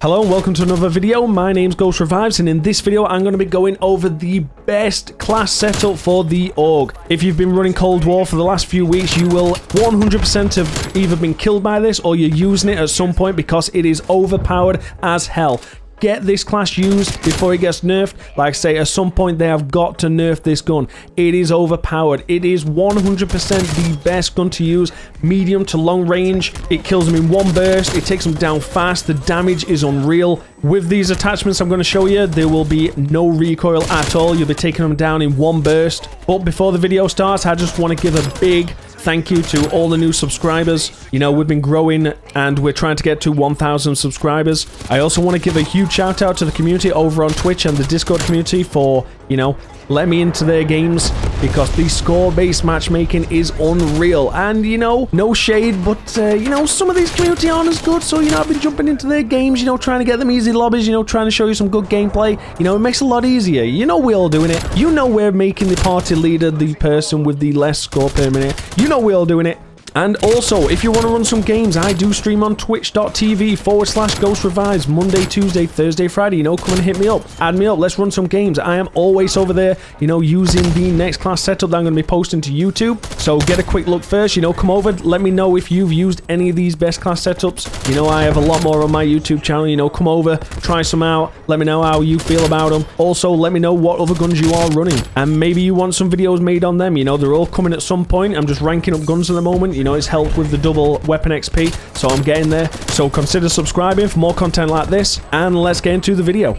Hello and welcome to another video. My name's Ghost Revives, and in this video I'm going to be going over the best class setup for the AUG. If you've been running Cold War for the last few weeks, you will 100% have either been killed by this or you're using it at some point because it is overpowered as hell. Get this class used before it gets nerfed. Like I say, at some point they have got to nerf this gun. It is overpowered. It is 100% the best gun to use. Medium to long range. It kills them in one burst. It takes them down fast. The damage is unreal. With these attachments I'm going to show you, there will be no recoil at all. You'll be taking them down in one burst. But before the video starts, I just want to give a big thank you to all the new subscribers. You know, we've been growing and we're trying to get to 1,000 subscribers. I also want to give a huge shout out to the community over on Twitch and the Discord community for, you know, let me into their games, because the score-based matchmaking is unreal. And, you know, no shade, but, you know, some of these community aren't as good, so, you know, I've been jumping into their games, you know, trying to get them easy lobbies, you know, trying to show you some good gameplay. You know, it makes it a lot easier. You know we're all doing it. You know we're making the party leader the person with the less score per minute. You know we're all doing it. And also, if you want to run some games, I do stream on twitch.tv/Ghost Revives Monday, Tuesday, Thursday, Friday. You know, come and hit me up. Add me up. Let's run some games. I am always over there, you know, using the next class setup that I'm going to be posting to YouTube. So get a quick look first. You know, come over. Let me know if you've used any of these best class setups. You know, I have a lot more on my YouTube channel. You know, come over, try some out. Let me know how you feel about them. Also, let me know what other guns you are running. And maybe you want some videos made on them. You know, they're all coming at some point. I'm just ranking up guns at the moment. You know, it's helped with the double weapon XP, so I'm getting there. So consider subscribing for more content like this, and let's get into the video.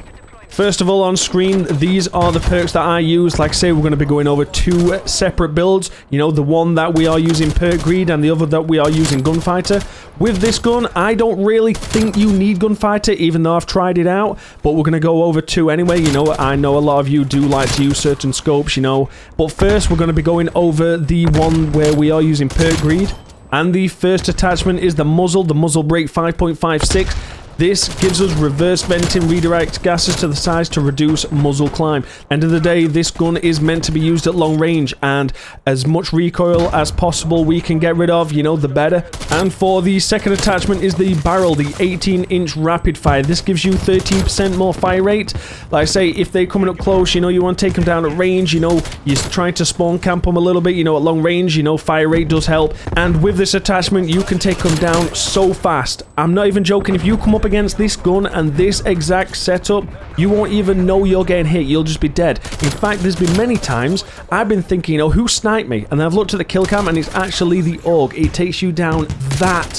First of all, on screen, these are the perks that I use. Like I say, we're going to be going over two separate builds. You know, the one that we are using Perk Greed and the other that we are using Gunfighter. With this gun, I don't really think you need Gunfighter, even though I've tried it out. But we're going to go over two anyway. You know, I know a lot of you do like to use certain scopes, you know. But first, we're going to be going over the one where we are using Perk Greed. And the first attachment is the muzzle brake 5.56. This gives us reverse venting, redirect gases to the sides to reduce muzzle climb. End of the day, this gun is meant to be used at long range, and as much recoil as possible we can get rid of, you know, the better. And for the second attachment is the barrel, the 18-inch rapid fire. This gives you 13% more fire rate. Like I say, if they're coming up close, you know, you want to take them down at range, you know, you're trying to spawn camp them a little bit, you know, at long range, you know, fire rate does help. And with this attachment, you can take them down so fast. I'm not even joking. If you come up against this gun and this exact setup, you won't even know you're getting hit. You'll just be dead. In fact, there's been many times I've been thinking, you know, who sniped me? And I've looked at the kill cam and it's actually the AUG. It takes you down that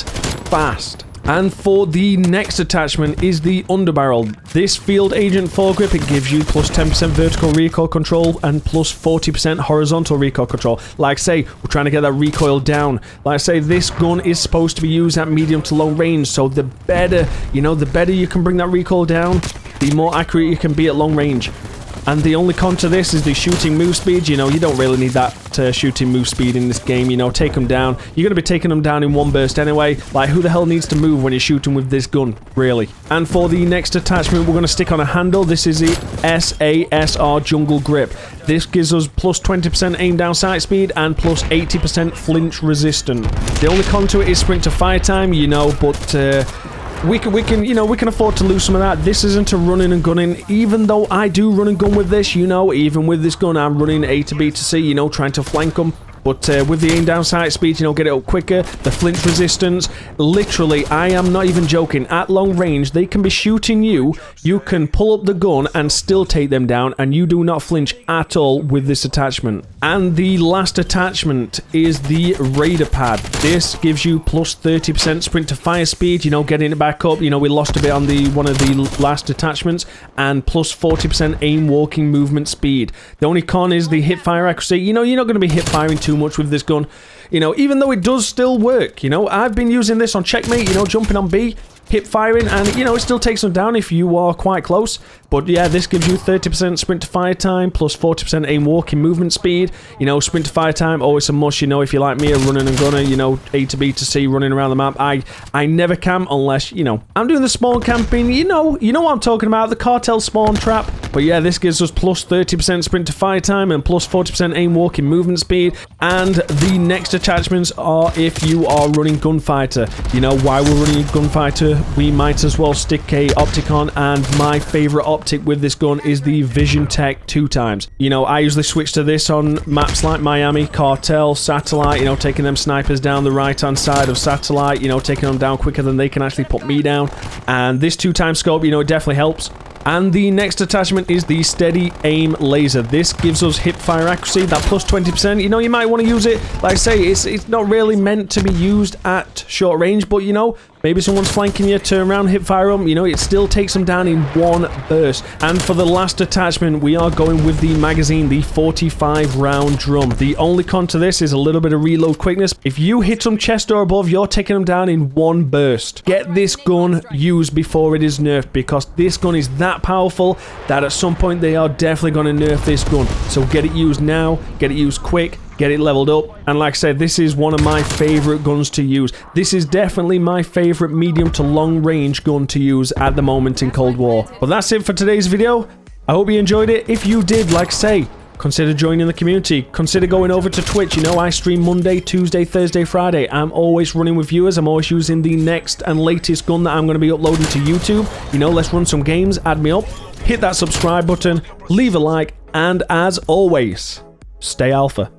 fast. And for the next attachment is the underbarrel. This field agent foregrip, it gives you plus 10% vertical recoil control and plus 40% horizontal recoil control. Like I say, we're trying to get that recoil down. Like I say, this gun is supposed to be used at medium to long range, so the better, you know, the better you can bring that recoil down, the more accurate you can be at long range. And the only con to this is the shooting move speed. You know, you don't really need that shooting move speed in this game. You know, take them down. You're going to be taking them down in one burst anyway. Like, who the hell needs to move when you're shooting with this gun, really? And for the next attachment, we're going to stick on a handle. This is the SASR Jungle Grip. This gives us plus 20% aim down sight speed and plus 80% flinch resistant. The only con to it is sprint to fire time, you know, but we can, you know, we can afford to lose some of that. This isn't a running and gunning, even though I do run and gun with this, you know, even with this gun, I'm running A to B to C, you know, trying to flank them. But with the aim down sight speed, you know, get it up quicker, the flinch resistance, literally, I am not even joking, at long range, they can be shooting you, you can pull up the gun and still take them down, and you do not flinch at all with this attachment. And the last attachment is the Raider Pad. This gives you plus 30% sprint to fire speed, you know, getting it back up, you know, we lost a bit on the one of the last attachments, and plus 40% aim walking movement speed. The only con is the hip fire accuracy. You know, you're not going to be hip firing too much with this gun, you know, even though it does still work. You know, I've been using this on checkmate, you know, jumping on B, hip firing, and you know, it still takes them down if you are quite close. But yeah, this gives you 30% sprint to fire time plus 40% aim walking movement speed. You know, sprint to fire time, always a must. You know, if you're like me, a running and gunner, you know, A to B to C, running around the map. I never camp unless, you know, I'm doing the spawn camping. You know what I'm talking about, the cartel spawn trap. But yeah, this gives us plus 30% sprint to fire time and plus 40% aim walking movement speed. And the next attachments are if you are running gunfighter. You know, while we're running gunfighter, we might as well stick a optic on, and my favorite optic with this gun is the Vision Tech 2x. You know, I usually switch to this on maps like Miami, Cartel, Satellite, you know, taking them snipers down the right hand side of Satellite, you know, taking them down quicker than they can actually put me down. And this 2x scope, you know, it definitely helps. And the next attachment is the Steady Aim Laser. This gives us hip fire accuracy, that plus 20%. You know, you might want to use it, like I say, it's not really meant to be used at short range, but you know, maybe someone's flanking you, turn around, hip fire them, you know, it still takes them down in one burst. And for the last attachment, we are going with the magazine, the 45 round drum. The only con to this is a little bit of reload quickness. If you hit them chest or above, you're taking them down in one burst. Get this gun used before it is nerfed, because this gun is that powerful that at some point they are definitely going to nerf this gun. So get it used now, get it used quick, get it leveled up. And like I said, this is one of my favorite guns to use. This is definitely my favorite medium to long range gun to use at the moment in Cold War. But that's it for today's video. I hope you enjoyed it. If you did, like I say, consider joining the community. Consider going over to Twitch. You know, I stream Monday, Tuesday, Thursday, Friday. I'm always running with viewers. I'm always using the next and latest gun that I'm going to be uploading to YouTube. You know, let's run some games. Add me up. Hit that subscribe button. Leave a like. And as always, stay alpha.